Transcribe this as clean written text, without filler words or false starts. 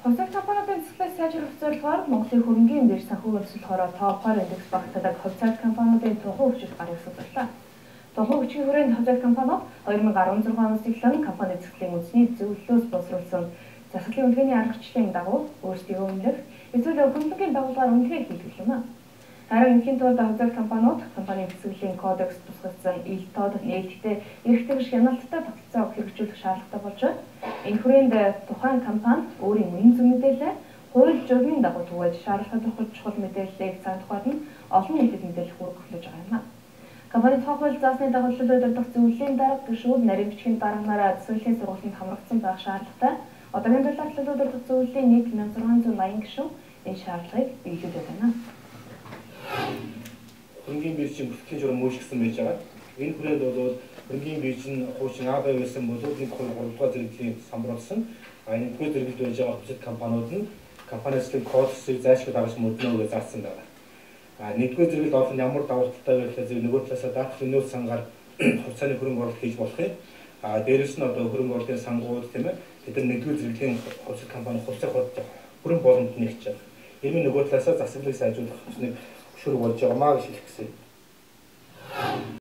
Хувьцаа компаниудын цэцлээс сайжрах зорилгоор Монголын хөрөнгөний бирж санхүү өрсөлдөхөөрөө топ-2 индекс багтаадаг хувьцаа компаниудын тухайн хүчийг гаргасууллаа. Тухайн хүчийн хүрээнд хувьцаа компаниуд 2016 оноос эхлэн компани цэцлийн үндэсний зөвлөлөөс боловсруулсан засаглалын үнэлгээний аргачлалын дагуу өөрсдийгөө үнэлэх эсвэл хөрөнгөний байгууллагаар үнэлгээ хийх юм. Харин энэхийн тулд хувьцаа компаниуд компанийн цэцлийн кодекс тусгасан ил тод нээлттэй эрхтэй хяналттай тогтолцоо хэрэгжүүлэх шаардлагатай болж байна. Энэ хүрээнд тухайн компани өөрийн үнэн зөв мэдээлэл, хууль журмын дагуу түгээж шаардлагатай чухал мэдээллийг цаг тухайд нь олон нийтэд мэдээлэх үүрэг хүлээж байгаа юм. Компани тухайн заасны дагуу удирдах зөвлөлийн дарга гишүүд нарийн бичгийн дарганаараа цэцлийн сургалтанд хамрагдсан байх шаардлагатай. Одоогийн талаар удирдах зөвлөлийн 1680 гишүүн энэ шаардлагыг биелүүлээд байна. Хөрөнгөний биржийн бүртгэлийн журам өөрчлөгдсөн байж байгаа. Энэ хүрээнд бол хөрөнгөний бирж нь хуучин АБ байсан болоод нэг 3 дугаар зэрэглийн самруулсан. Энэ нэгдүгээр зэрэглэлд байж байгаа хувьцат компаниуд нь компаничлын кодексыг зайлшгүй дагаж мөрднө гэж заасан байна. Нэгдүгээр зэрэглэлд олон ямар давуу талтай байх вэ? Нөгөө талаасаа даах өнөө сангаар хувьцааны хөрөнгө оруулалт хийж болох юм. Дээрээс нь одоо хөрөнгө оруулалтын сангууд тийм ээ бид нар нэгдүгээр зэрэглэлийн хувьцат компани хувьцаа хөрөнгө боломжтой нэгж байгаа. Ийм нөгөө талаасаа засаглалыг сайжруулах хүснийг шүрэг болж байгаамаа гэж хэлэх гэсэн.